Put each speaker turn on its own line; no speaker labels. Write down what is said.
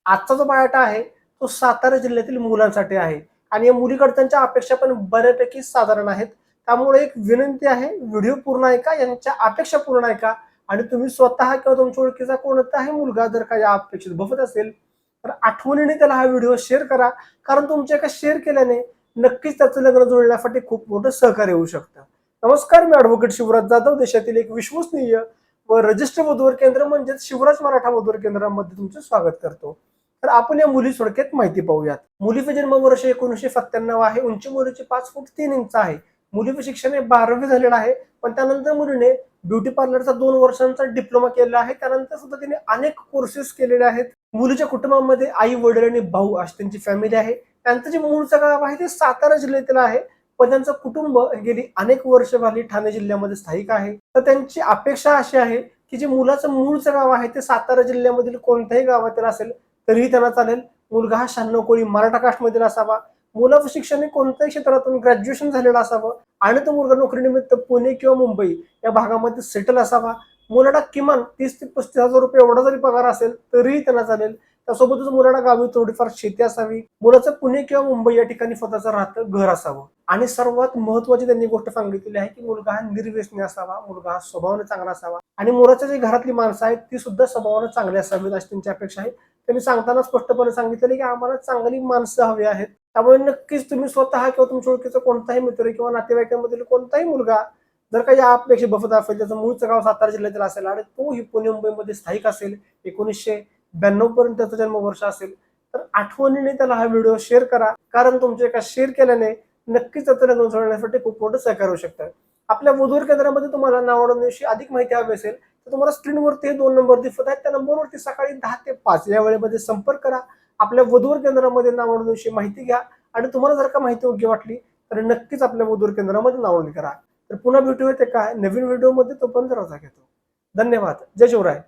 आजचा जो बायोडाटा आहे तो सातारा जिल्ह्यातील मुलांसाठी आहे आणि या मुलीकडच्यांच्या अपेक्षा पण बऱ्यापैकी साधारण आहेत. त्यामुळे एक विनंती आहे, व्हिडिओ पूर्ण ऐका, यांच्या अपेक्षा पूर्ण ऐका आणि तुम्ही स्वतः किंवा तुमच्या ओळखीचा कोणताही मुलगा जर का या अपेक्षेत बघत असेल तर आठवणीने त्याला हा व्हिडिओ शेअर करा. कारण तुमच्या एका शेअर केल्याने नक्कीच त्याचं लग्न जुळण्यासाठी खूप मोठं सहकार्य होऊ शकतं. नमस्कार, मी ॲडव्होकेट शिवराज जाधव, देशातील एक विश्वसनीय व रजिस्टर वधूवर केंद्र म्हणजेच शिवराज मराठा वधूवर केंद्रामध्ये तुमचे स्वागत करतो. तर आपण या मुली थोडक्यात माहिती पाहूयात. मुलीचं जन्मवर्ष 1997 आहे. उंची मुलीची 5 फूट 3 इंच आहे. मुलीचं शिक्षण हे 12वी झालेलं आहे. पण त्यानंतर मुलीने ब्युटी पार्लरचा 2 वर्षांचा डिप्लोमा केलेला आहे. त्यानंतर सुद्धा तिने अनेक कोर्सेस केलेले आहेत. मुलीच्या कुटुंबामध्ये आई, वडील आणि भाऊ अशी त्यांची फॅमिली आहे. त्यांचं जे मूळचं गाव आहे ते सातारा जिल्ह्यातील आहे. पण त्यांचं कुटुंब गेली अनेक वर्ष झाली ठाणे जिल्ह्यामध्ये स्थायिक आहे. तर त्यांची अपेक्षा अशी आहे की जे मुलाचं मूळचं गाव आहे ते सातारा जिल्ह्यामधील कोणत्याही गावातील असेल तरीही त्यांना चालेल. मुलगा हा 96 कोळी मराठा कास्टमधील असावा. मुलाचं शिक्षण हे कोणत्याही क्षेत्रातून ग्रॅज्युएशन झालेलं असावं आणि तो मुलगा नोकरीनिमित्त पुणे किंवा मुंबई या भागामध्ये सेटल असावा. मुलाला किमान 30 ते 35 हजार रुपये एवढा जरी पगार असेल तरीही त्यांना चालेल. त्यासोबतच मुलाला गावी थोडीफार शेती असावी. मुलाचं पुणे किंवा मुंबई या ठिकाणी स्वतःचं राहतं घर असावं. आणि सर्वात महत्वाची त्यांनी गोष्ट सांगितलेली आहे की मुलगा हा निर्व्यसनी असावा, मुलगा हा स्वभावाने चांगला असावा आणि मुलाच्या जी घरातली माणसं आहेत ती सुद्धा स्वभावाने चांगली असावीत अशी त्यांची अपेक्षा आहे. त्यांनी सांगताना स्पष्टपणे सांगितलेले की आम्हाला चांगली माणसं हवी आहेत. त्यामुळे नक्कीच तुम्ही स्वतः किंवा तुमच्या ओळखीचा कोणताही मित्र किंवा नातेवाईकांमधील कोणताही मुलगा जर का या अपेक्षा बघत असेल, त्याचं मूळचं गाव सातारा जिल्ह्यातील असेल आणि तोही पुणे मुंबईमध्ये स्थायिक असेल, 1992 पर्यंत त्याचं जन्मवर्ष असेल, तर आठवणीने त्याला हा व्हिडिओ शेअर करा. कारण तुमच्या एका शेअर केल्याने नक्कीच त्याचं लग्न जुळण्यासाठी खूप मोठं सहकार्य होऊ शकतं. आपल्या वधूवर केंद्रामध्ये तुम्हाला नावनोंदणीविषयी अधिक माहिती हवी असेल तर तुम्हाला स्क्रीनवरती 2 नंबर दिसत आहेत. त्या नंबरवरती सकाळी 10 ते 5 या वेळेमध्ये संपर्क करा. आपल्या वधूवर केंद्रामध्ये नावनोंदणीविषयी माहिती घ्या आणि तुम्हाला जर का माहिती योग्य वाटली तर नक्कीच आपल्या वधूवर केंद्रामध्ये नावनोंदणी करा. तर पुन्हा भेटूयात एका नवीन व्हिडिओमध्ये. तोपर्यंत रजा घेतो. धन्यवाद. जय शिवराय.